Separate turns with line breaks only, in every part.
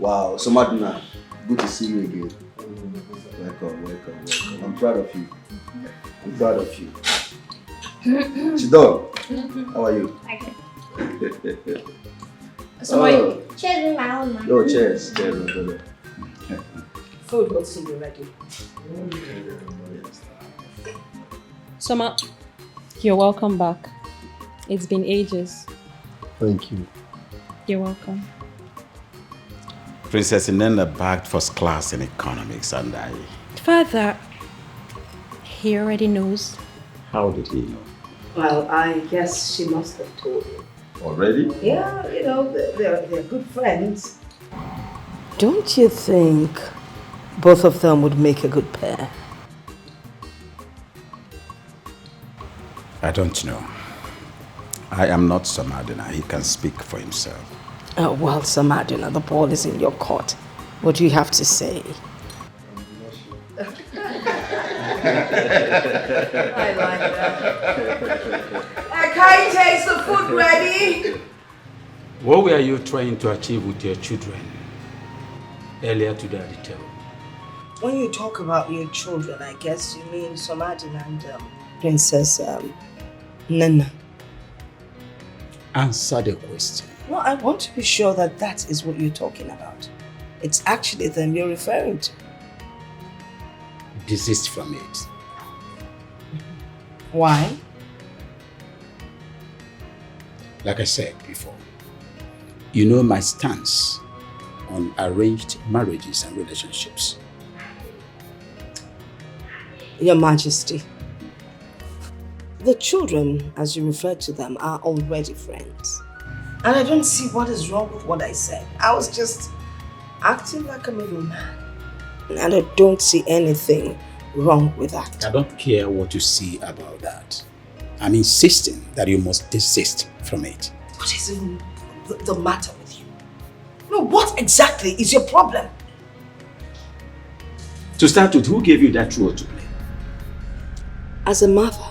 Wow, so Madina, good to see you again. Welcome. I'm proud of you. Chidon, how are you?
Okay. So cheers with my own man.
No, cheers, my brother.
Food will soon be ready.
Summer, you're welcome back. It's been ages.
Thank you.
You're welcome.
Princess Inenda bagged first class in economics and I...
Father, he already knows.
How did he know?
Well, I guess she must have told him.
Already?
Yeah, they're good friends. Don't you think both of them would make a good pair?
I don't know. I am not Samadina. He can speak for himself.
Well, Samadina, the ball is in your court. What do you have to say? I like that. Can you taste the food ready?
What were you trying to achieve with your children earlier today at the table?
When you talk about your children, I guess you mean Samadina and Princess Nana.
Answer the question.
No, I want to be sure that that is what you're talking about. It's actually them you're referring to.
Desist from it.
Why?
Like I said before, you know my stance on arranged marriages and relationships.
Your Majesty, the children, as you refer to them, are already friends. And I don't see what is wrong with what I said. I was just acting like a middleman. And I don't see anything wrong with that.
I don't care what you see about that. I'm insisting that you must desist from it.
What is the matter with you? No, what exactly is your problem?
To start with, who gave you that role to play?
As a mother,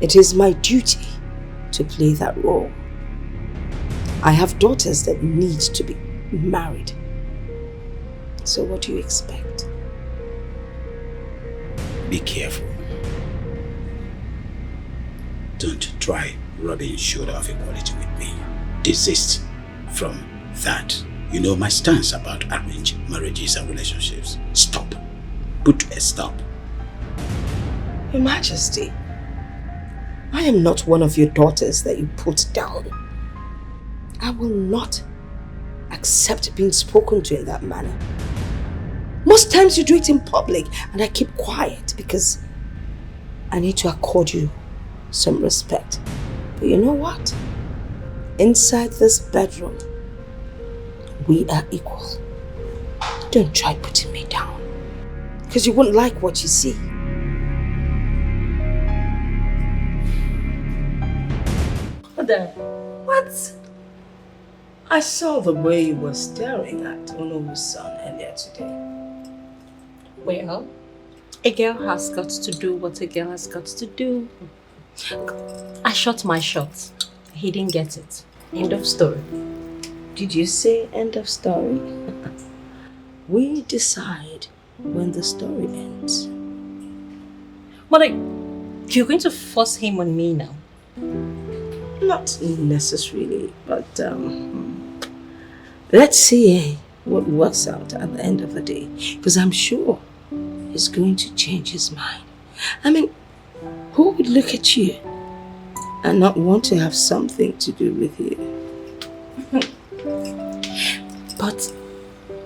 it is my duty to play that role. I have daughters that need to be married. So what do you expect?
Be careful. Don't try rubbing shoulder of equality with me. Desist from that. You know my stance about arranged marriages and relationships. Stop. Put a stop.
Your Majesty, I am not one of your daughters that you put down. I will not accept being spoken to in that manner. Most times you do it in public and I keep quiet because I need to accord you some respect. But you know what? Inside this bedroom, we are equal. Don't try putting me down because you won't like what you see. Mother, what? I saw the way you were staring at Onobu's son earlier today.
Well, a girl has got to do what a girl has got to do. I shot my shot. He didn't get it. End of story.
Did you say end of story? We decide when the story ends.
Mother, you're going to force him on me now?
Not necessarily, but let's see what works out at the end of the day. Because I'm sure he's going to change his mind. I mean, who would look at you and not want to have something to do with you?
But,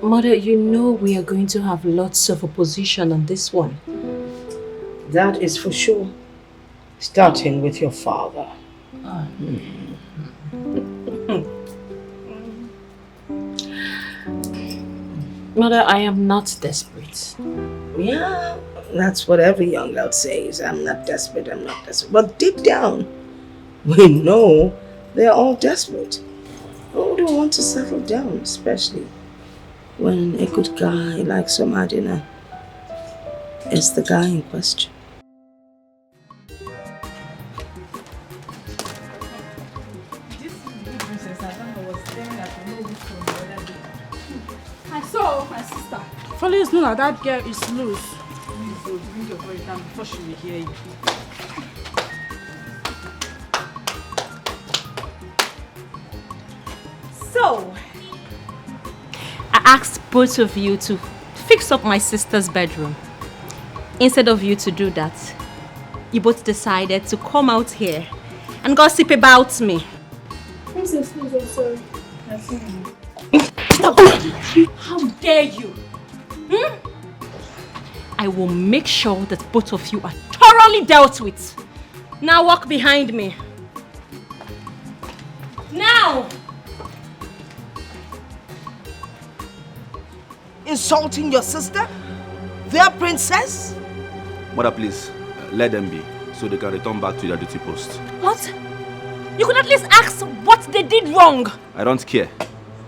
Mother, you know we are going to have lots of opposition on this one.
That is for sure. Starting with your father.
Mother, I am not desperate.
Yeah, that's what every young girl says. I'm not desperate. But deep down, we know they're all desperate. Who don't want to settle down, especially when a good guy like Samadina is the guy in question.
I saw my sister. Police know that girl is loose. Please, bring your voice down before she will hear you.
So, I asked both of you to fix up my sister's bedroom. Instead of you to do that, you both decided to come out here and gossip about me.
Princess, please, I'm sorry.
How dare you? I will make sure that both of you are thoroughly dealt with. Now walk behind me. Now!
Insulting your sister? Their princess?
Mother, please, let them be, so they can return back to their duty post.
What? You could at least ask what they did wrong.
I don't care,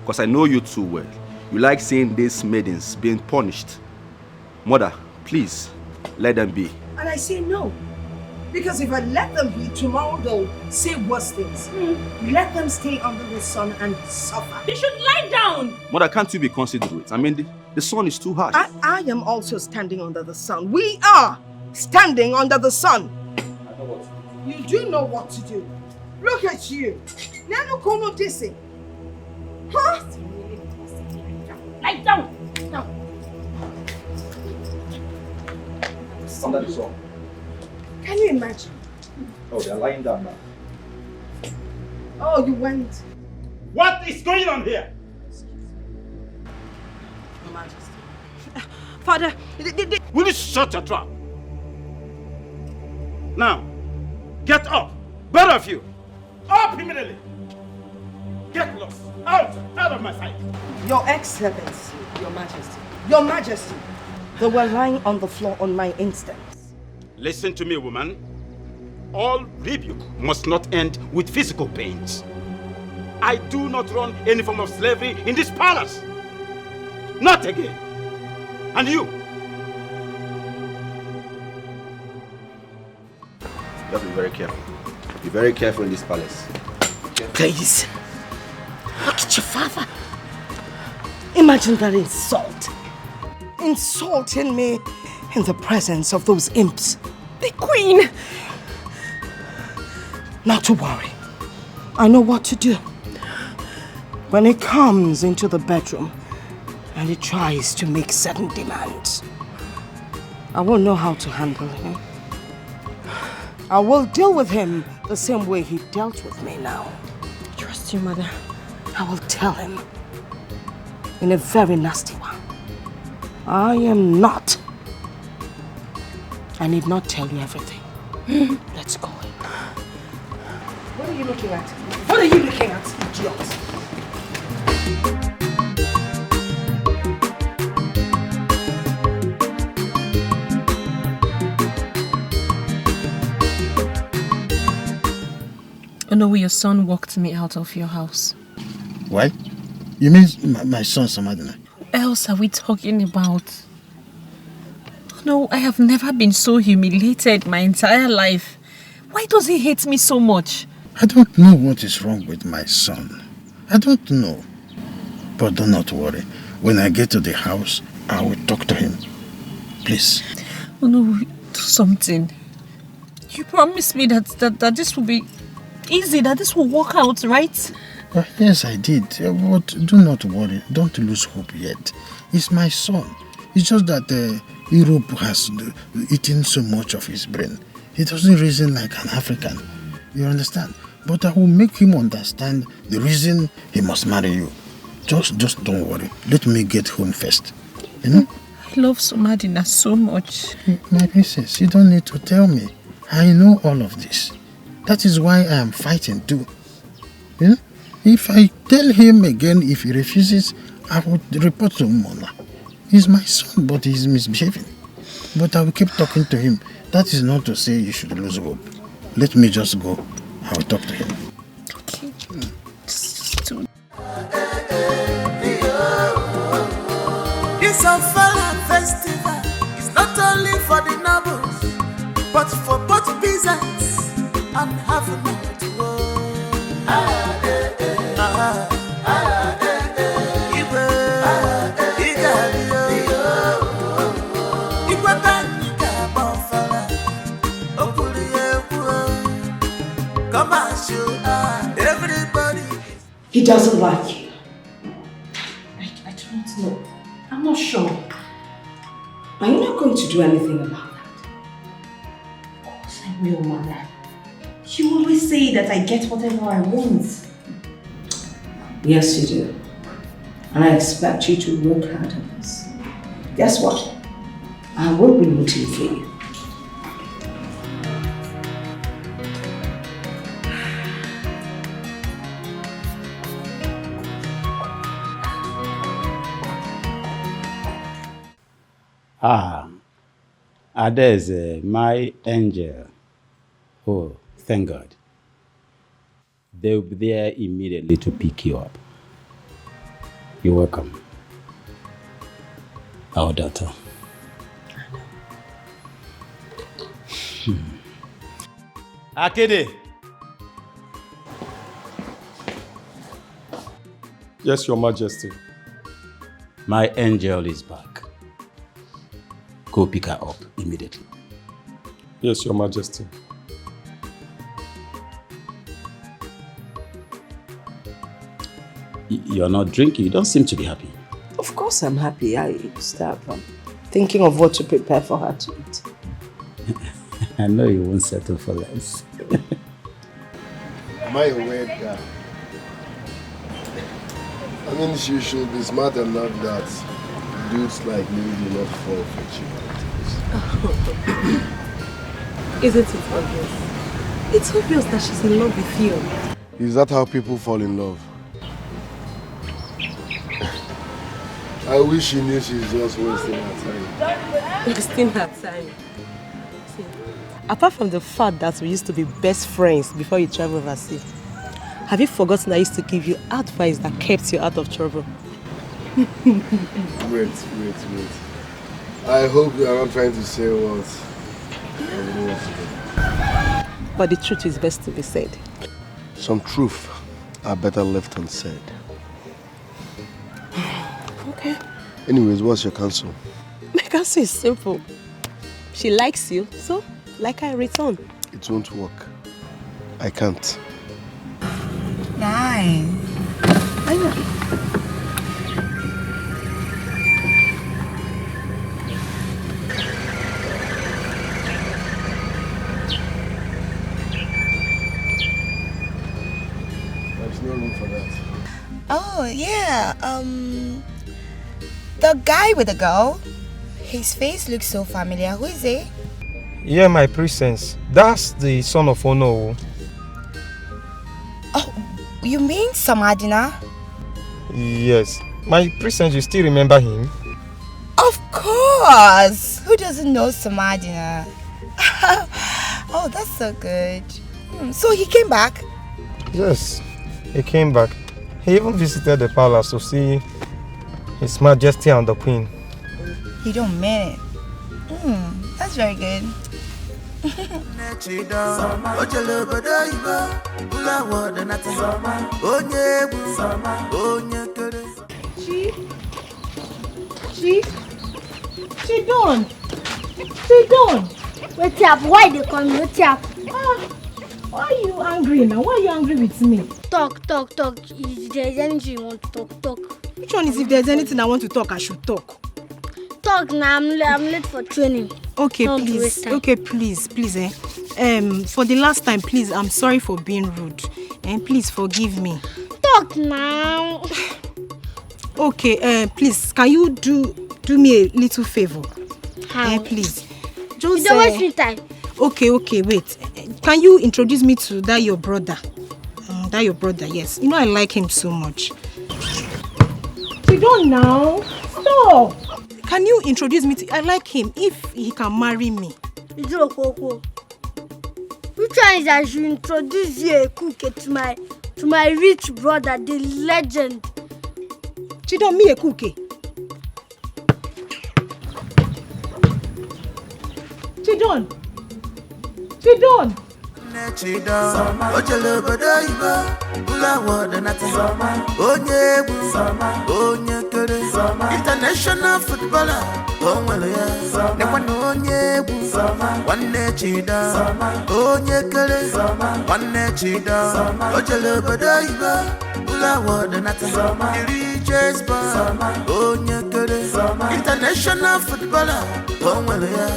because I know you too well. You like seeing these maidens being punished. Mother, please, let them be.
And I say no. Because if I let them be, tomorrow they'll say worse things. Let them stay under the sun and suffer.
They should lie down.
Mother, can't you be considerate? I mean, the sun is too hot.
I am also standing under the sun. We are standing under the sun. You do know what to do. Look at you. Nano kono disi. Huh?
Lie down.
No.
Under the sun.
Can you imagine?
Oh, they're lying down now.
Oh, you went.
What is going on here?
Your Majesty. Father,
Will you shut your trap? Now, get up. Both of you. Up immediately. Get lost. Out of my sight.
Your Excellency, Your Majesty. Your Majesty. They were lying on the floor on my instance.
Listen to me, woman. All rebuke must not end with physical pains. I do not run any form of slavery in this palace. Not again. And you?
You have to be very careful. Be very careful in this palace.
Please. Look at your father. Imagine that insult. Insulting me in the presence of those imps.
The Queen.
Not to worry. I know what to do. When he comes into the bedroom and he tries to make certain demands, I will know how to handle him. I will deal with him the same way he dealt with me now.
Trust you, Mother.
I will tell him in a very nasty one. I am not. I need not tell you everything. Let's go. What are you looking at? What are you looking at, idiot?
Oh no, your son walked me out of your house.
Why? You mean my son Samadina?
What else are we talking about? No, I have never been so humiliated my entire life. Why does he hate me so much?
I don't know what is wrong with my son. I don't know. But do not worry. When I get to the house, I will talk to him. Please.
Oh no, do something. You promised me that this will be easy, that this will work out, right?
Yes, I did. But do not worry. Don't lose hope yet. He's my son. It's just that Europe has eaten so much of his brain. He doesn't reason like an African. You understand? But I will make him understand the reason he must marry you. Just don't worry. Let me get home first. You know?
I love Somadina so much.
My princess, you don't need to tell me. I know all of this. That is why I am fighting too. You know? If I tell him again, if he refuses, I will report to Mona. He's my son, but he's misbehaving. But I will keep talking to him. That is not to say you should lose hope. Let me just go. I will talk to him.
Okay.
It's a Fala festival. It's not only for the nobles, but for both peasants and having to
He doesn't like you. I don't know. I'm not sure. Are you not going to do anything about that? Of course I will, Mother. You always say that I get whatever I want. Yes, you do. And I expect you to work hard on this. Guess what? I will be rooting for you.
There's my angel. Oh, thank God. They'll be there immediately to pick you up. You're welcome. Our daughter. Akede.
Yes, Your Majesty.
My angel is back. Go pick her up immediately.
Yes, Your Majesty.
You're not drinking. You don't seem to be happy.
Of course I'm happy. I start thinking of what to prepare for her to eat.
I know you won't settle for less.
Am I a weird guy? I mean, you should be smart enough that dudes like me do not fall for cheap.
Isn't it obvious? It's obvious that she's in love with you.
Is that how people fall in love? I wish she knew she's just wasting her time.
Wasting her time. See, apart from the fact that we used to be best friends before you traveled overseas, have you forgotten I used to give you advice that kept you out of trouble?
Wait. I hope you are not trying to say what I really want to do.
But the truth is best to be said.
Some truth are better left unsaid.
Okay.
Anyways, what's your counsel?
My counsel is simple. She likes you, so like I return.
It won't work. I can't.
Nice. I know.
There's no room for that.
Oh, yeah. The guy with the girl, his face looks so familiar. Who is he?
Yeah, my presence. That's the son of Ono.
Oh, you mean Samadina?
Yes. My presence, you still remember him?
Of course! Who doesn't know Samadina? Oh, that's so good. So he came back?
Yes, he came back. He even visited the palace to see His Majesty and the Queen.
You don't mean it. That's very good.
She done.
Wait up, why they call me? Wait up.
Why are you angry now? Why are you angry with me?
Talk. If there's anything you want to talk.
Which one is if there's anything I want to talk, I should talk?
Talk now, I'm late for training.
Okay, please. Okay, please. For the last time, please, I'm sorry for being rude. And please forgive me.
Talk now.
Okay, please, can you do me a little favor?
How?
Please.
Just don't waste your time.
Okay, wait. Can you introduce me to that your brother? That your brother, yes. You know I like him so much. You don't now. Stop. Can you introduce me to? I like him if he can marry me.
Which one is I should introduce you a cook to my rich brother, the legend?
Chidon, me a cookie. Chidon.
International footballer, Sugar water nata. The richest boy. Oh nyekere. International footballer. Oh well yeah.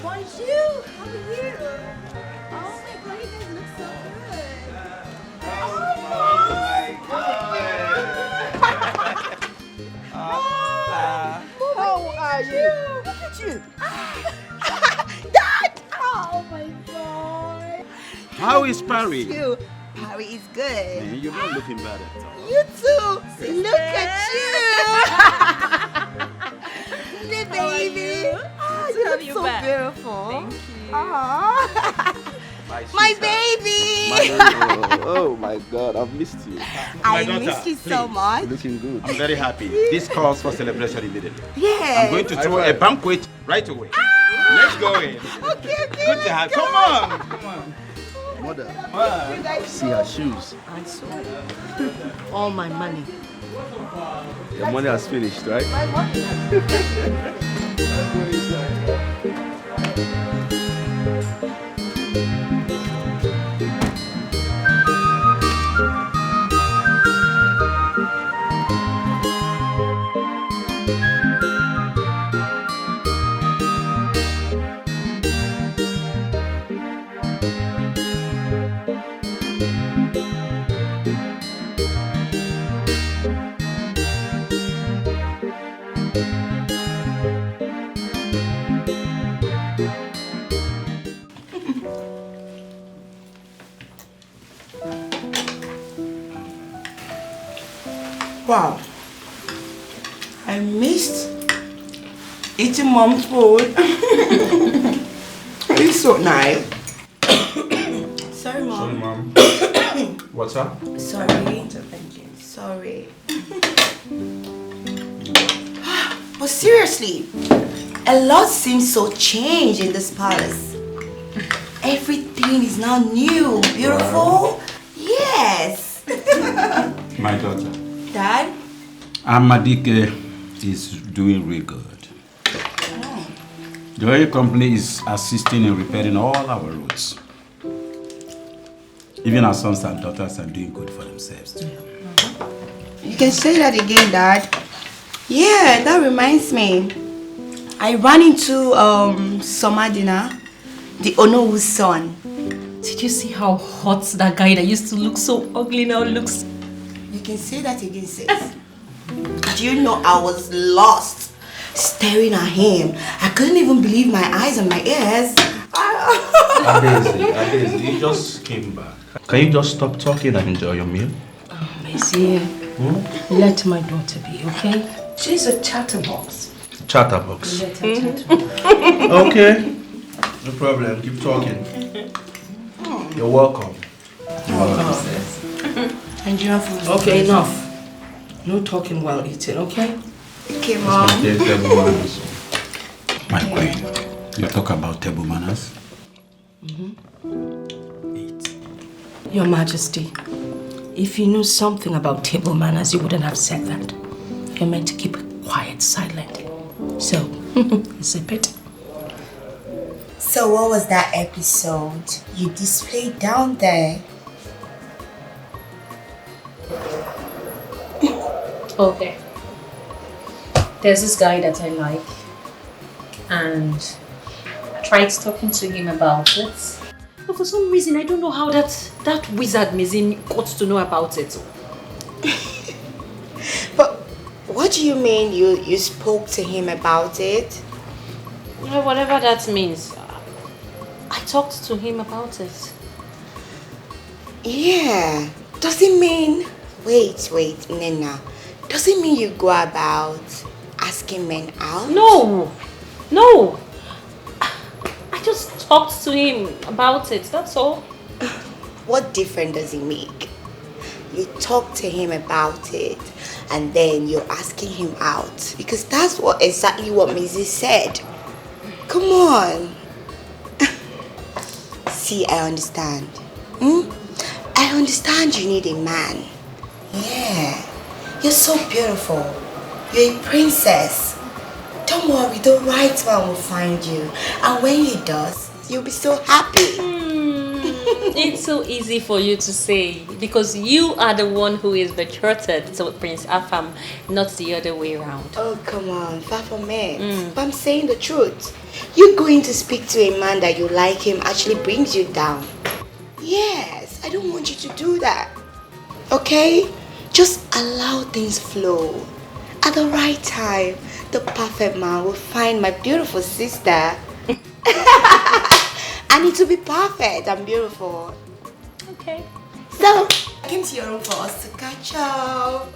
Bonjour, how are you? Oh my god, you guys look so good. Oh my god. How are you? Look at you. Dad! Oh my god.
How is Parry?
You. Parry is good.
Man, you're not looking bad at all.
You too. Look at you. The baby. Oh, you look so beautiful.
Thank you.
My baby.
Oh my God, I've missed you.
I missed you so much.
You're looking good. I'm very happy. This calls for celebration immediately.
Yeah.
I'm going to throw a banquet right away. Let's go in.
Okay.
Good to have. Come on.
Mother,
You guys
see her shoes.
I saw all my money.
Your money has finished, right?
Wow. I missed eating mom's food. It's so nice. Sorry, Mom.
Mom. What's up?
Sorry. Sorry. But seriously, a lot seems so changed in this palace. Everything is now new, beautiful. Yes.
My daughter.
Dad?
Amadike is doing real good. The oil company is assisting in repairing all our roads. Even our sons and daughters are doing good for themselves too.
You can say that again, Dad. Yeah, that reminds me. I ran into Somadina, the Onowu's son.
Did you see how hot that guy that used to look so ugly now looks?
You can say that again, sis. Do you know I was lost staring at him? I couldn't even believe my eyes and my ears.
Adezi, you just came back. Can you just stop talking and enjoy your meal?
Messi, let my daughter be, okay? She's a chatterbox.
Chatterbox.
Let her chat.
Okay. No problem. Keep talking. You're welcome.
Nigerian food. Okay, enough. No talking while eating, okay?
Okay, Mom.
Table manners. My queen, you talk about table manners?
Your Majesty, if you knew something about table manners, you wouldn't have said that. You're meant to keep quiet, silent. So, zip it.
So what was that episode you displayed down there?
Okay. There's this guy that I like, and I tried talking to him about it. But for some reason, I don't know how that wizard Mizin got to know about it.
But what do you mean you spoke to him about it?
Well, whatever that means. I talked to him about it.
Yeah. Does it mean... Wait, Nena. Does it mean you go about asking men out?
No. I just talked to him about it, that's all.
What difference does it make? You talk to him about it and then you're asking him out. Because that's exactly what Mrs. said. Come on. See, I understand. I understand you need a man. Yeah. You're so beautiful. You're a princess. Don't worry, the right man will find you. And when he does, you'll be so happy.
It's so easy for you to say because you are the one who is betrothed to Prince Afam, not the other way around.
Oh, come on, far from it. But I'm saying the truth. You going to speak to a man that you like him actually brings you down. Yes, I don't want you to do that. Okay? Just allow things flow. At the right time, the perfect man will find my beautiful sister. I need to be perfect and beautiful.
Okay.
So, I came to your room for us to catch up.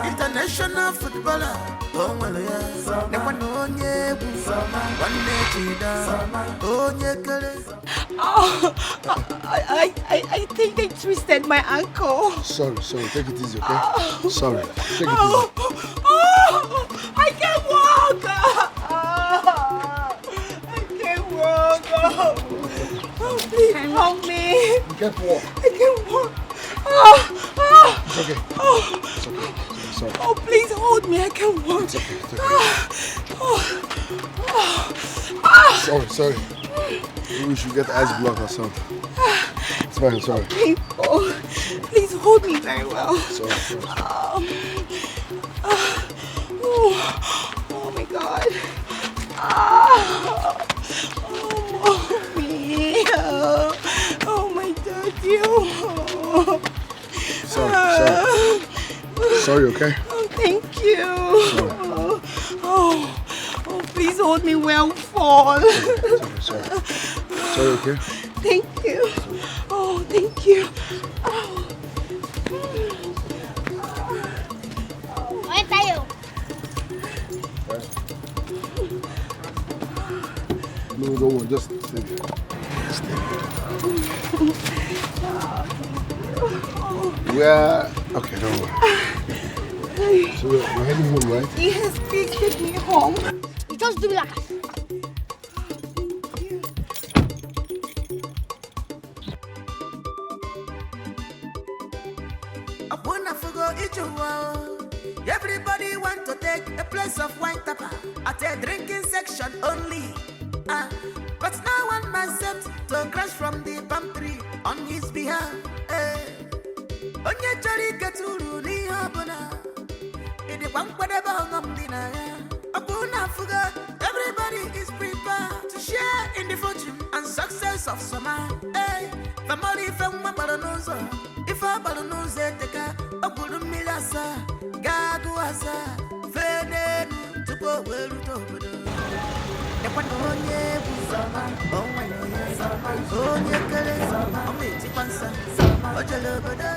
International footballer,
I think they twisted my ankle.
Sorry, take it easy, okay? Sorry, take it easy.
I can't walk. I can't walk. Please help me.
You can't walk.
I can't walk.
It's okay. It's okay. Sorry.
Oh, please hold me. I can't walk.
It's okay. Sorry. Maybe we should get ice block or something. It's fine, sorry.
Painful. Please hold me very well.
Sorry.
Oh my God. Oh, mommy. Oh my daddy.
Sorry, okay?
Oh, thank you. Oh, please hold me well, fall.
Sorry, okay?
Thank you. Oh, thank you.
Where are you?
No, don't worry, just stay there. Okay, don't worry. So we're heading home, right?
Yes, please take me home.
You just do like
everybody want to take a place of wine tapper at a drinking section only. But no one accepts to crash from the palm tree on his behalf. Onye chori keturu ni habona. Idi kwankwadebe hongom dinaya. Abuna fuga. Everybody is prepared to share in the fortune and success of summer. Family femma balonozo. Ifa balonoze teka. Okulu milasa. Gagu asa. Fenenu tupo welu tobodo. Nekwano onye buzama. Onye kele. Omiti pansa. Ojalobodo.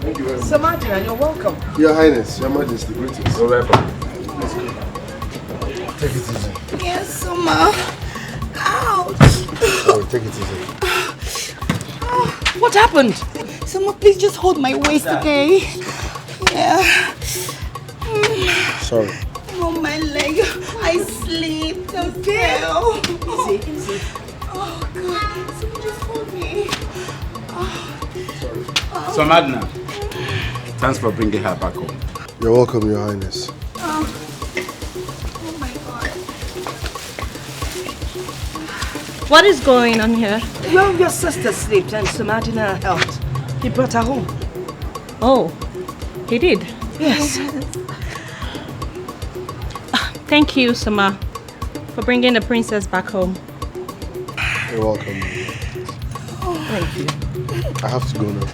Thank you very much.
Samantha, you're welcome.
Your Highness, Your Majesty, greetings.
You're welcome.
Let's go. Take it easy.
Yes, Soma. Ouch.
Sorry, take it easy.
What happened?
Soma, please just hold my waist, okay? Yeah.
Sorry.
Oh, my leg. I slipped. Okay.
Easy.
Oh, God. Soma, just hold me.
So Magna, thanks for bringing her back home.
You're welcome, Your Highness.
Oh my God.
What is going on here?
Well, your sister slept and Samadina helped. He brought her home.
Oh, he did?
Yes.
Thank you, Sama, for bringing the princess back home.
You're welcome.
Thank you.
I have to go now.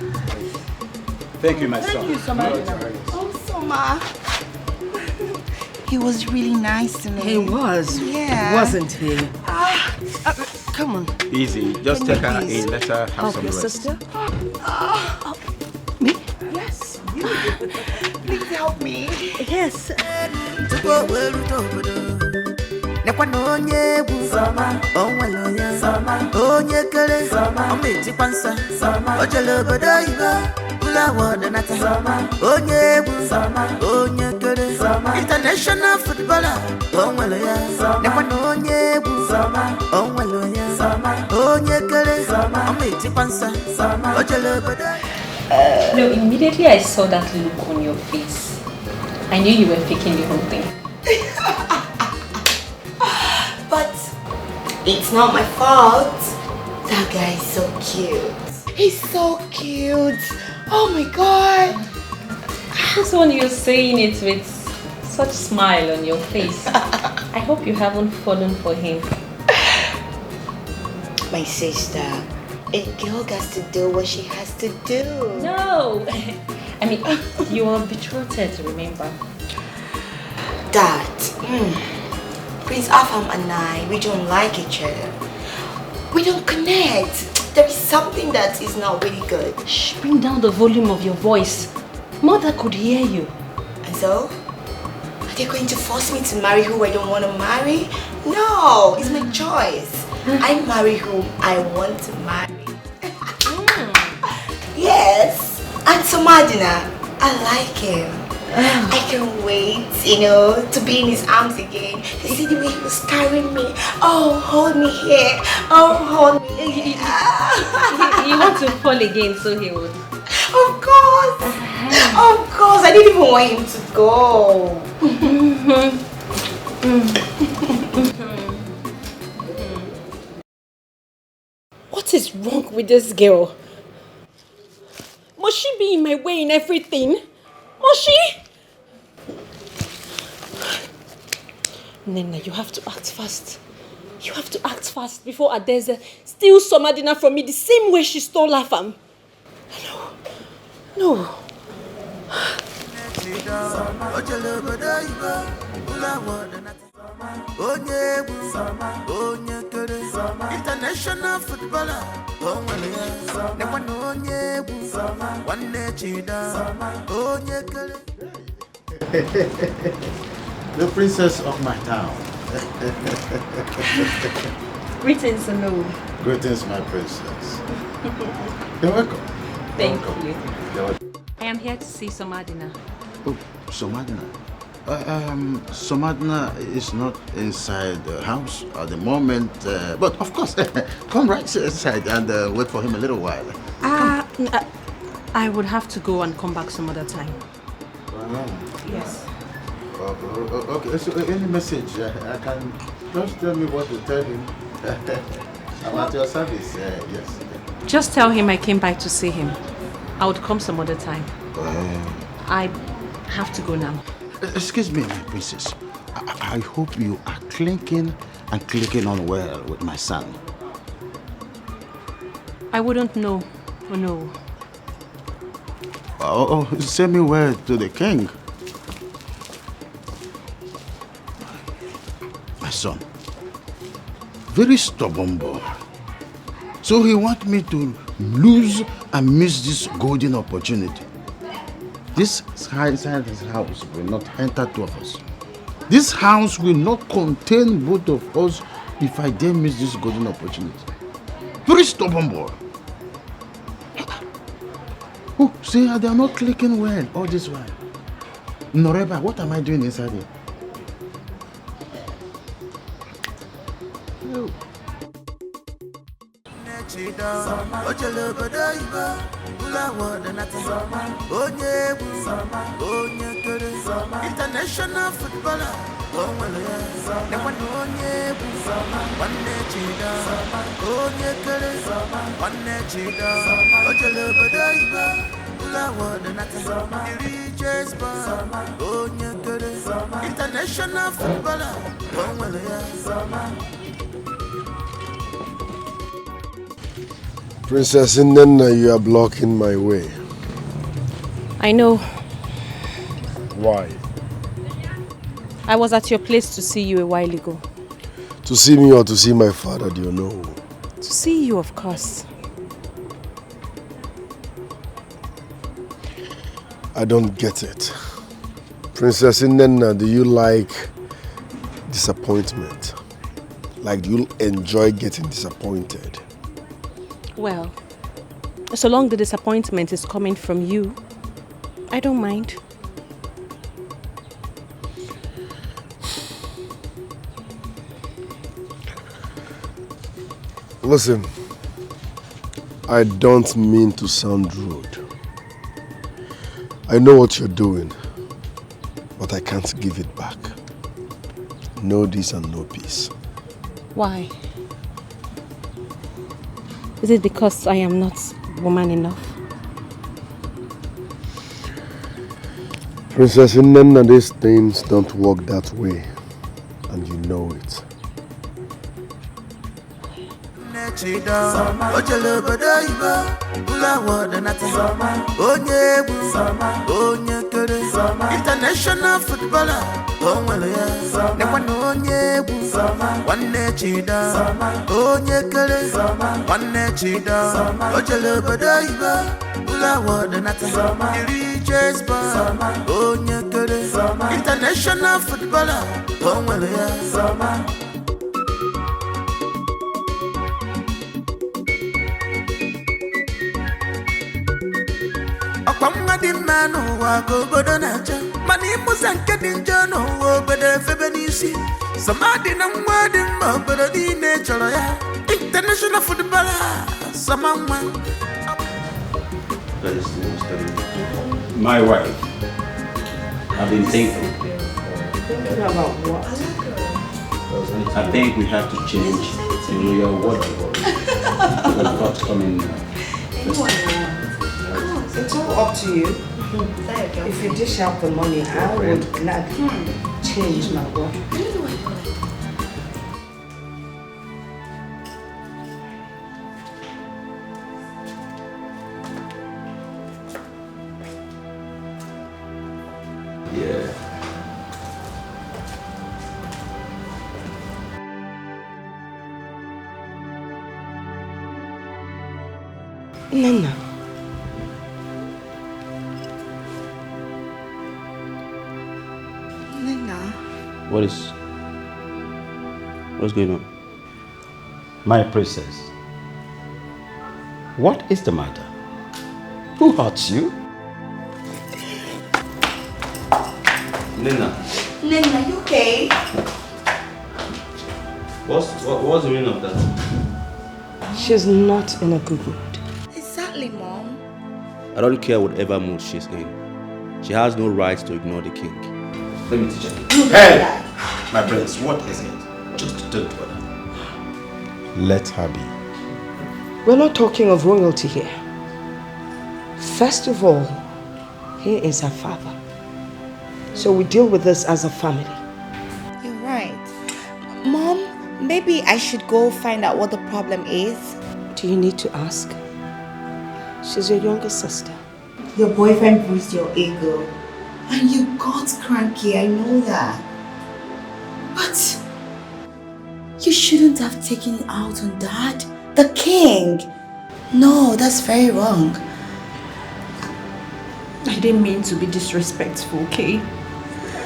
Thank you, my son.
Thank you, Soma.
Oh, Soma. He was really nice to me.
He was.
Yeah.
Wasn't he? Come on.
Easy. Just take her in. Let her have
Help
some
your
rest.
sister?
Me? Yes. Please help me.
Yes.
Nekwano onye bu onwalonya onye kele omiti pansa ojolobodo iba ula wodanata onye bu onye kele international footballer onwalonya nekwano onye bu onwalonya onye kele omiti pansa ojolobodo.
No, immediately I saw that look on your face. I knew you were faking the whole thing.
But it's not my fault. That guy is so cute. He's so cute. Oh my god.
This one you're saying it with such smile on your face. I hope you haven't fallen for him.
My sister, a girl has to do what she has to do.
No! I mean, you are betrothed, remember?
Dad, Prince Afam and I, we don't like each other. We don't connect. There is something that is not really good.
Shh, bring down the volume of your voice. Mother could hear you.
And so? Are they going to force me to marry who I don't want to marry? No, it's my choice. I marry whom I want to marry. Yes. And Somadina, I like him. I can't wait, to be in his arms again. To see the way he was carrying me. Oh, hold me here. Oh, hold me here.
He wants to fall again, so he would.
Of course. Of course. I didn't even want him to go.
What is wrong with this girl? Must she be in my way in everything? Must she? Nena, you have to act fast. You have to act fast before Adeze steals Somadina from me the same way she stole Afam. No.
International footballer,
The princess of my town.
Greetings, Anu.
Greetings, my princess. You're welcome.
Thank
welcome.
you.
You're welcome.
I am here to see Somadina.
Oh, Somadina. Somadina is not inside the house at the moment, but of course, come right inside and wait for him a little while.
I would have to go and come back some other time. Yes.
Okay, so any message, I can just tell me what to tell him. I'm at your service, yes.
Just tell him I came by to see him. I would come some other time. I have to go now.
Excuse me, my princess. I hope you are clinking and clicking on well with my son.
I wouldn't know. Oh, no.
Send me word to the king. My son, very stubborn boy. So he wants me to lose and miss this golden opportunity. This inside his house will not enter two of us. This house will not contain both of us if I dare miss this golden opportunity. Very stubborn boy. Oh, see, they are not clicking well all this while. Noreba, what am I doing inside here? No.
International footballer, international footballer.
Princess Nena, you are blocking my way.
I know.
Why?
I was at your place to see you a while ago.
To see me or to see my father, do you know?
To see you, of course.
I don't get it. Princess Nena, do you like disappointment? Like, do you enjoy getting disappointed?
Well, so long the disappointment is coming from you, I don't mind.
Listen, I don't mean to sound rude, I know what you're doing, but I can't give it back. No this and no peace.
Why? Is it because I am not woman enough?
Princess Inenna, these things don't work that way, and you know it.
International footballer, international footballer, the man who go Bodonaja, Mani Musanka Dinjano, but a Febenisi, Samadi Namadi, but a nature, international footballer, someone.
My wife, I've been thinking.
Thinking about what?
I think we have to change the royal wardrobe. We've got coming now.
It's all up to you. If you dish out the money, I would gladly change my wardrobe.
Yeah.
Nana.
What's going on? My princess, what is the matter? Who hurts you? Nina.
Nina, you okay?
What's the meaning of that?
She's not in a good mood.
Exactly, Mom.
I don't care whatever mood she's in. She has no right to ignore the king. Let me teach her.
Hey! My prince, what is it? Just don't bother. Let her be.
We're not talking of royalty here. First of all, he is her father. So we deal with this as a family.
You're right. Mom, maybe I should go find out what the problem is.
Do you need to ask? She's your younger sister.
Your boyfriend bruised your ego. And you got cranky, I know that. But you shouldn't have taken it out on Dad, the king. No, that's very wrong.
I didn't mean to be disrespectful, okay?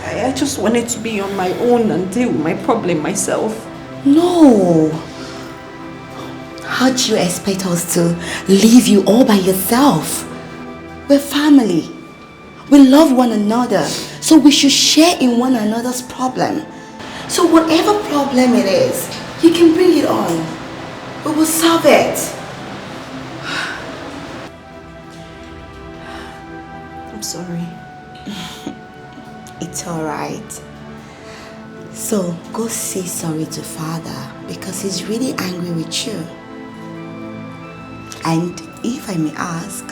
I just wanted to be on my own and deal with my problem myself.
No. How do you expect us to leave you all by yourself? We're family. We love one another, so we should share in one another's problem. So whatever problem it is, you can bring it on. We will solve it.
I'm sorry.
It's alright. So go say sorry to Father because he's really angry with you. And if I may ask,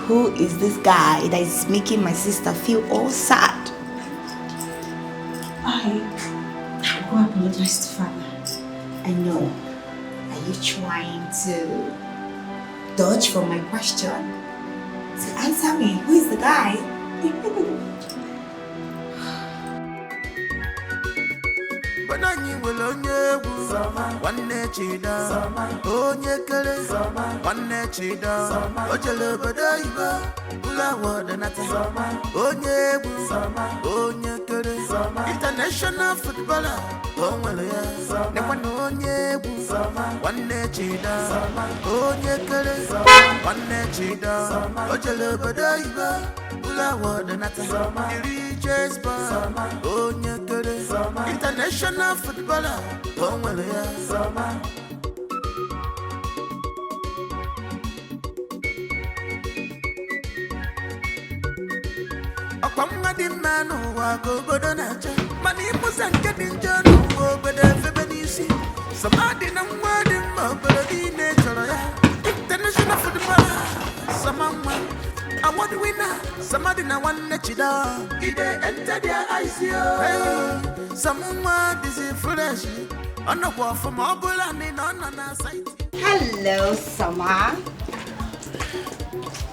who is this guy that is making my sister feel all sad?
I go apologize to Father.
I know. Are you trying to dodge from my question? So answer me, who is the guy?
Banani will onye one chida, onye kere, one chida, ojele badaiba, ula wadanata, onye kere, international footballer, onwelaya, ne onye one chida, onye kere, one chida, ojele badaiba, ula wadanata, diriges ba, onye kere, international footballer, onwelaya. man who go Bodonacha. Money was and getting journal, but everybody see. Somebody no more than Bobby nature. International football. Someone, I want to win. Somebody no one let you down. It enter their eyes. Someone is a fresh. On the wall from Mobile and on our side.
Hello, Summer.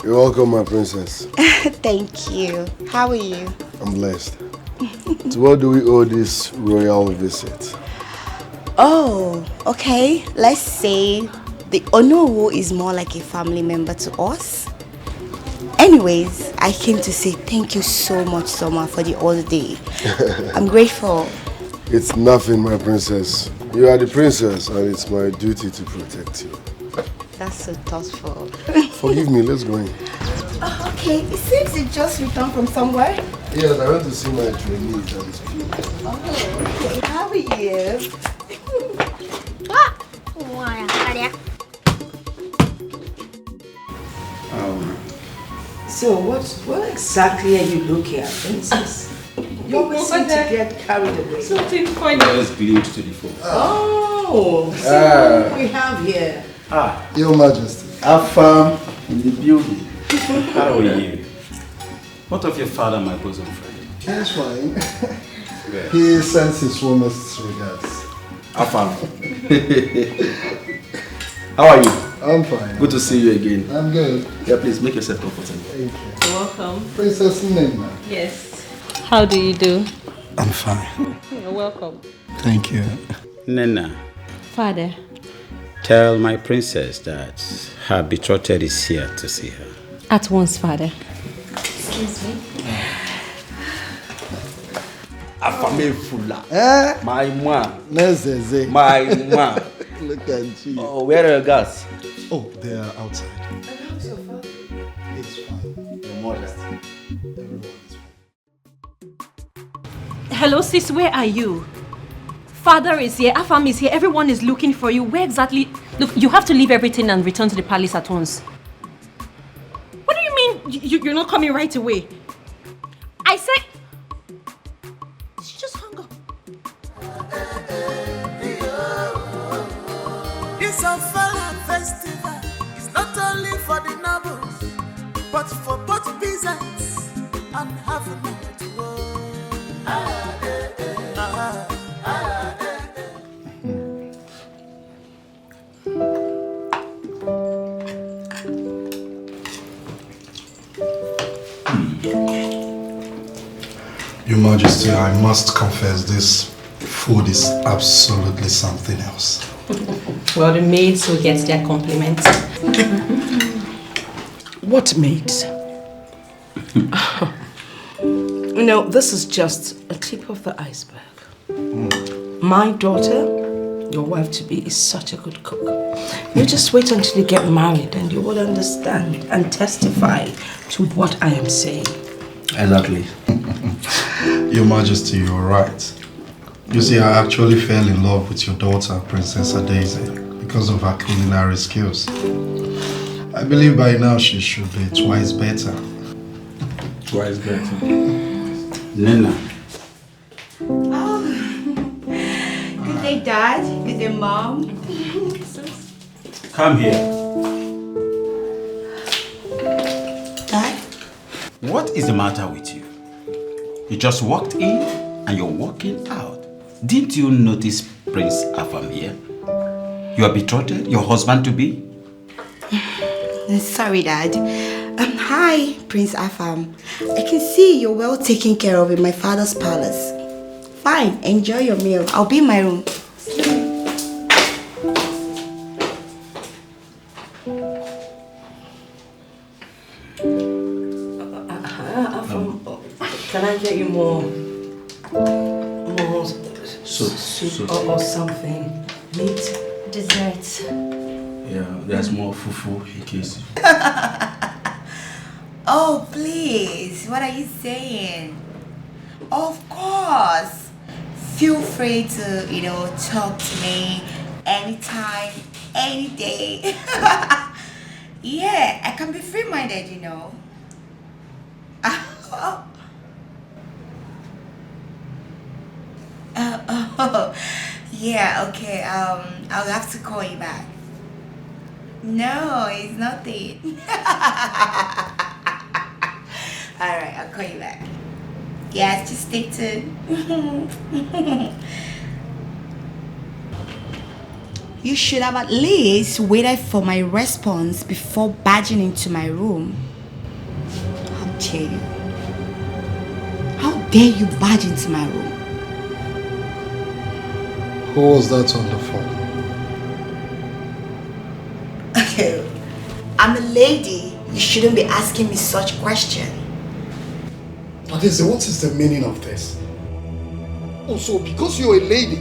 You're welcome, my princess.
Thank you. How are you?
I'm blessed. To what do we owe this royal visit?
Oh, okay. Let's say the Onowu is more like a family member to us. Anyways, I came to say thank you so much, Summer, for the holiday. I'm grateful.
It's nothing, my princess. You are the princess, and it's my duty to protect you.
That's so thoughtful.
Forgive me, let's go in.
Oh, okay, it seems you just returned from somewhere.
Yes, I went to see my trainees and school.
Oh, okay. How are you?
So what exactly are you looking at, princess? You always seem to get carried away.
Something funny.
Let's glued to the phone.
Oh, see what we have here.
Your Majesty.
Afam in the building. How are you? What of your father, my bosom friend?
He's fine. He sends his warmest regards.
Afam. How are you?
I'm fine.
Good to see you again.
I'm good.
Yeah, please make yourself comfortable.
Thank you.
You're welcome.
Princess Nena.
Yes. How do you do?
I'm fine.
You're welcome.
Thank you.
Nena,
Father.
tell my princess that her betrothed is here to see her.
At once, Father.
Excuse me.
Afame Fula. My mom.
Nezeze.
My mom.
Look at you.
Oh, where are your guys?
Oh, they are outside.
And how's your father?
It's fine.
Your modest.
Everyone is fine.
Hello, sis, where are you? Father is here, Afam is here, everyone is looking for you. Where exactly? Look, you have to leave everything and return to the palace at once. What do you mean you're not coming right away? I said... She just hung up.
This Ofala festival is not only for the nobles, but for both peasants and having to
Your Majesty, I must confess this food is absolutely something else.
Well, the maids will get their compliments. What maids? No, this is just a tip of the iceberg. My daughter, your wife-to-be, is such a good cook. You just wait until you get married and you will understand and testify to what I am saying.
Exactly.
Your Majesty, you're right. You see, I actually fell in love with your daughter, Princess Adaeze, because of her culinary skills. I believe by now she should be twice better.
Twice better.
Nena.
Oh. Good day, Dad. Good day, Mom.
Come here.
Dad?
What is the matter with you? You just walked in and you're walking out. Didn't you notice Prince Afam here? Your betrothed, your husband-to-be?
Sorry, Dad. Hi, Prince Afam. I can see you're well taken care of in my father's palace. Fine, enjoy your meal. I'll be in my room.
Can I get you more soup or something? Meat?
Dessert.
Yeah, there's more fufu in case.
Oh, please. What are you saying? Of course. Feel free to, talk to me anytime, any day. Yeah, I can be free-minded, Yeah, okay. I'll have to call you back. No, it's nothing. Alright, I'll call you back. Yes, just stay tuned. You should have at least waited for my response before barging into my room. How dare you? How dare you barge into my room?
Who was that on the phone?
Okay, I'm a lady. You shouldn't be asking me such questions.
Adeze, what is the meaning of this? Oh, so because you're a lady,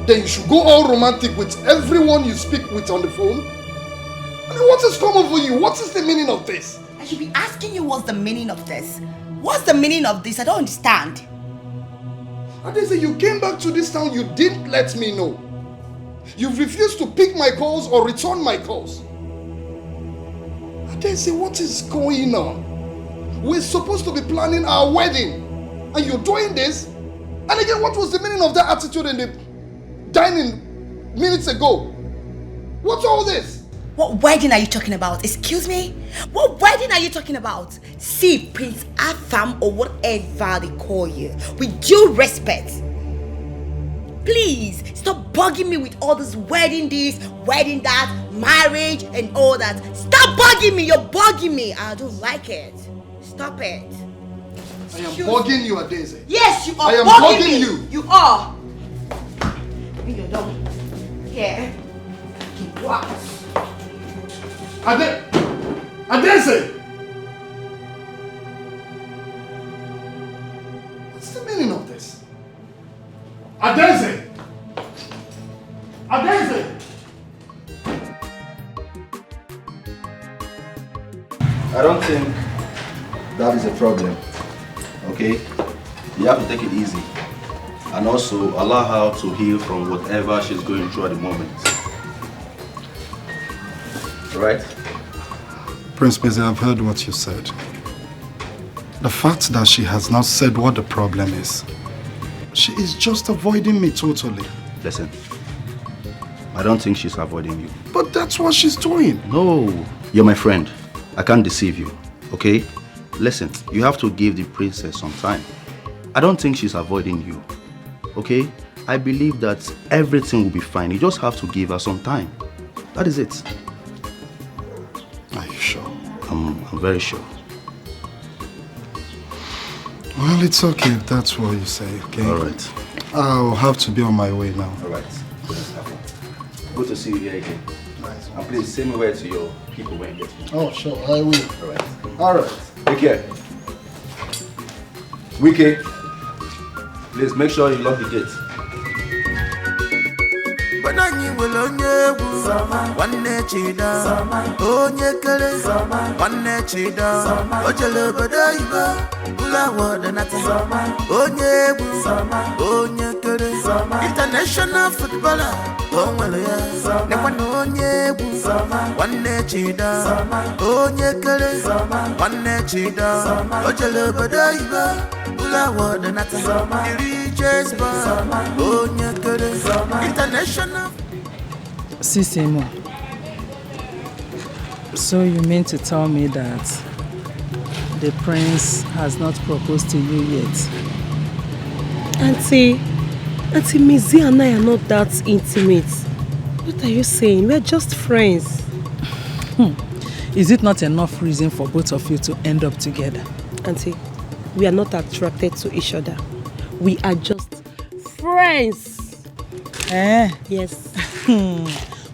then you should go all romantic with everyone you speak with on the phone? I mean, what has come over you? What is the meaning of this?
I should be asking you what's the meaning of this. What's the meaning of this? I don't understand.
Adeze, you came back to this town, you didn't let me know. You've refused to pick my calls or return my calls. Adeze, what is going on? We're supposed to be planning our wedding, and you're doing this? And again, what was the meaning of that attitude in the dining minutes ago? What's all this?
What wedding are you talking about? Excuse me? What wedding are you talking about? See, Prince Afam or whatever they call you, with due respect, please stop bugging me with all this wedding this, wedding that, marriage and all that. Stop bugging me, you're bugging me. I don't like it. Stop it.
I am bugging you, Adeze.
Yes, you are.
I am
bugging
you.
You are. You're done. Yeah. What?
Adeze! What's the meaning of this? Adeze! Adeze!
I don't think that is a problem, okay? You have to take it easy and also allow her to heal from whatever she's going through at the moment. Right?
Prince Beze, I've heard what you said. The fact that she has not said what the problem is, she is just avoiding me totally.
Listen, I don't think she's avoiding you.
But that's what she's doing.
No, you're my friend. I can't deceive you, okay? Listen, you have to give the princess some time. I don't think she's avoiding you, okay? I believe that everything will be fine. You just have to give her some time. That is it.
Are you sure?
I'm very sure.
Well, it's okay if that's what you say, okay?
All right.
I'll have to be on my way now.
All right. Good to see you here again.
Nice.
And please send me word to your people when you get here.
Oh, sure, I will.
All right.
All right.
Take care. Wiki, please make sure you lock the gate.
Banani will onye one chida, onye kere, one chida, ojele bada iba, ula wada nati, onye kere, international footballer, onwele ya, onye one chida, onye kere, one chida, ojele bada iba, ula wada nati, Chase bar, onye kere, international.
Sisimo, so you mean to tell me that the prince has not proposed to you yet?
Auntie Mizi and I are not that intimate. What are you saying? We're just friends.
Is it not enough reason for both of you to end up together?
Auntie, we are not attracted to each other. We are just friends.
Yes.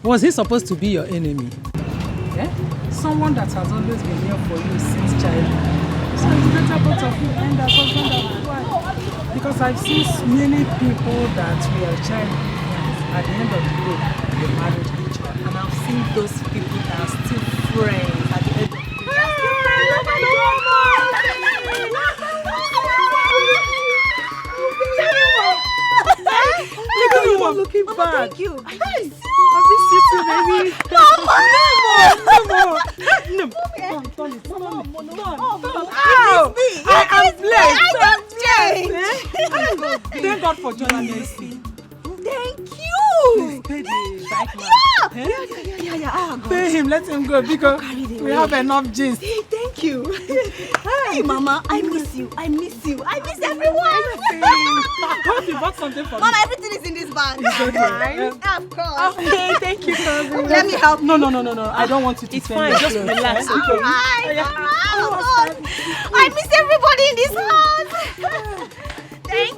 Was he supposed to be your enemy? Someone that has always been here for you since childhood. So it's better both of you end as husband and wife. Because I've seen many people that were childhood friends. At the end of the day, they married each other. And I've seen those people that are still friends at the end of the day. Look at you, I'm looking bad.
Thank you.
I miss you too, baby. No. I am blessed. Thank God for joining us.
Thank you.
Pay the bike man.
Yeah.
Pay him, let him go because we have enough gist.
Hey, thank you. Hey, Mama, I miss you. I miss everyone.
Hope you bought something for me.
Mama, everything is in this bag.
It's okay.
Of course.
Okay, thank you, cousin.
Let me help.
No. I don't want you to spend your
Just
clothes.
relax, okay?
All right. I miss everybody in this house. Thank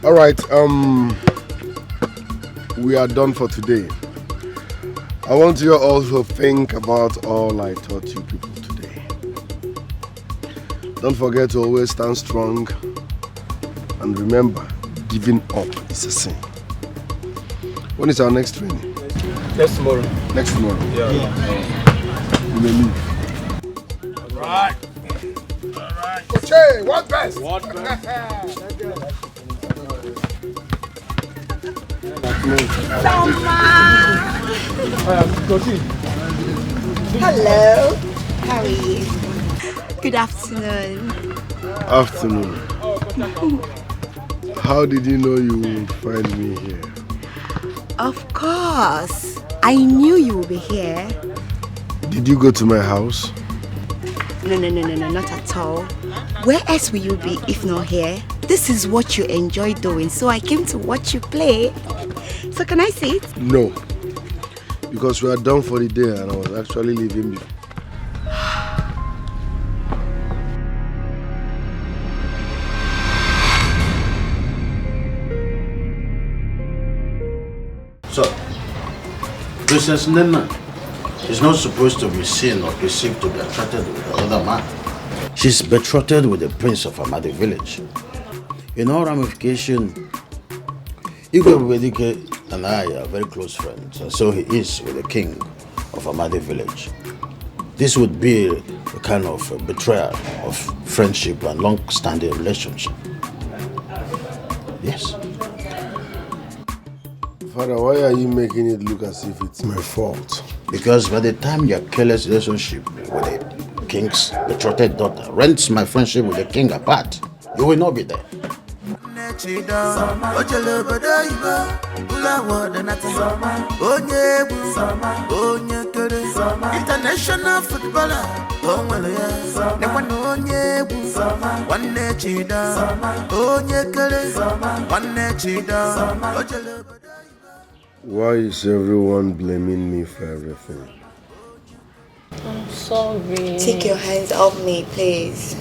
All right, we are done for today. I want you all to think about all I taught you people today. Don't forget to always stand strong, and remember, giving up is a sin. When is our next training?
Next tomorrow.
Next tomorrow?
Yeah.
We may leave.
Alright. Okay, what best?
Hello. How are you? Good afternoon.
Afternoon. How did you know you would find me here?
Of course. I knew you would be here.
Did you go to my house?
No, not at all. Where else will you be if not here? This is what you enjoy doing, so I came to watch you play. So can I sit?
No. Because we are done for the day and I was actually leaving before.
So, Princess Nena is not supposed to be seen or perceived to be attracted with the other man. She's betrothed with the prince of Amadi village. In all ramification, Igwe Wedike and I are very close friends, and so he is with the king of Amadi village. This would be a kind of a betrayal of friendship and long-standing relationship. Yes.
Father, why are you making it look as if it's my fault?
Because by the time your careless relationship with the king's betrothed daughter rents my friendship with the king apart, you will not be there.
International footballer,
Why is everyone blaming me for everything?
I'm sorry.
Take your hands off me, please.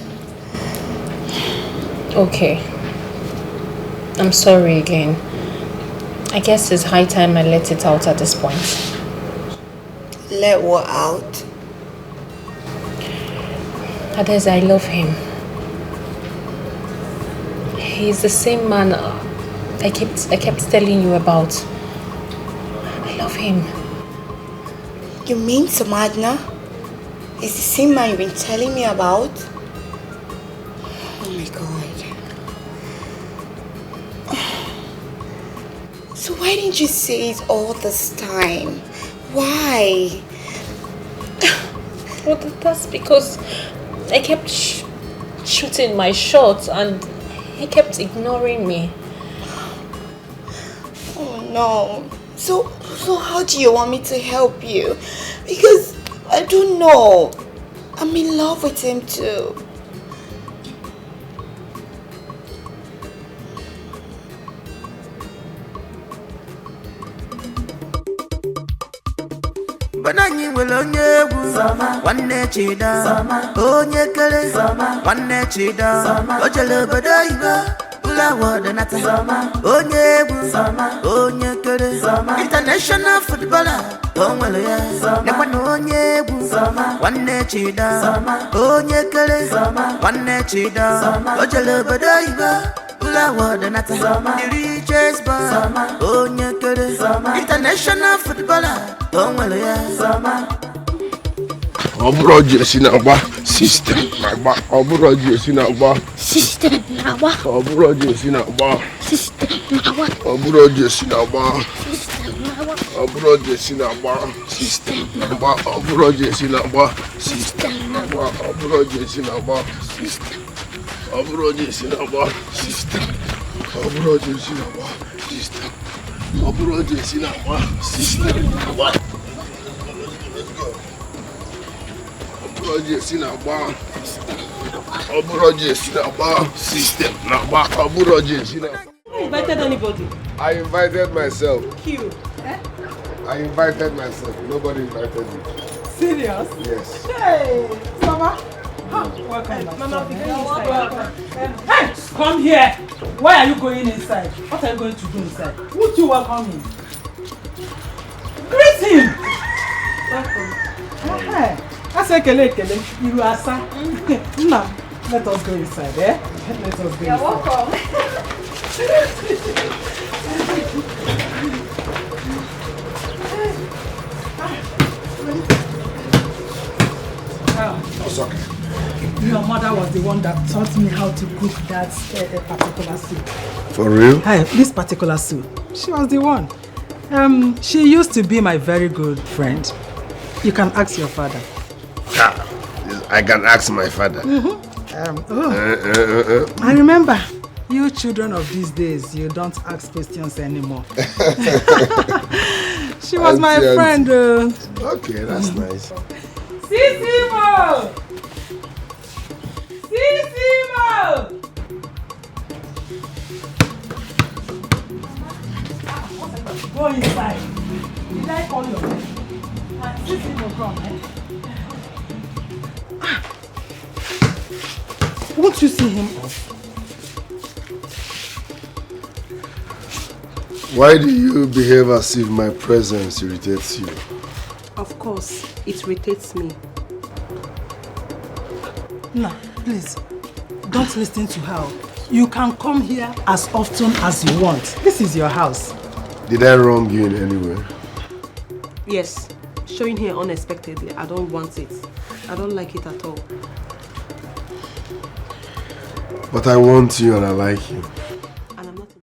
Okay. I'm sorry again. I guess it's high time I let it out at this point.
Let what out?
Adez, I love him. He's the same man I kept telling you about. I love him.
You mean Samadna? Is the same man you've been telling me about? Oh my God. So why didn't you say it all this time? Why?
Well, that's because I kept shooting my shots and he kept ignoring me.
Oh no. So how do you want me to help you? Because I don't know. I'm in love with him too.
Banani will onye one chida, onye kere, one chida, ojele badaiba, ula wada nata, onye kere, international footballer, onwele ya, nekwa onye one chida, onye kere, one chida, ojele badaiba. The richest boy, onye kere, international footballer, onwele ya.
Oburo jesi na agba system na agba. Oburo jesi na agba
system na agba.
Oburo jesi na agba
system na agba.
Oburo jesi na agba
system na agba.
Obroje Sinaba system. Obroje Sinaba system. Obroje Sinaba system. Obroje Sinaba system. Obroje Sinaba system. Obroje Sinaba system. Obroje Sinaba. Obroje Sinaba system. Obroje Sinaba.
You invited anybody?
I invited myself.
Q. Eh?
I invited myself. Nobody invited me.
Serious?
Yes.
Hey, Mama. Welcome. Mama, hey, come here. Why are you going inside? What are you going to do inside? Would you welcome him? Greet him. Welcome. Hey. I say kele. You are sir. Now, let us go inside, eh? Let us go inside. You're welcome.
It's okay.
Your mother was the one that taught me how to cook that particular soup.
For real?
Hey, this particular soup. She was the one. She used to be my very good friend. You can ask your father.
I can ask my father.
I remember. You children of these days, you don't ask questions anymore. She was my friend.
Okay, that's nice.
Sisimo! Sisimo! Go inside. Did I call your name? Sisimo, come, eh? Won't you see him off?
Why do you behave as if my presence irritates you?
Of course, it irritates me.
No, please, don't listen to her. You can come here as often as you want. This is your house.
Did I wrong you in any way?
Yes, showing here unexpectedly, I don't want it. I don't like it at all.
But I want you and I like you.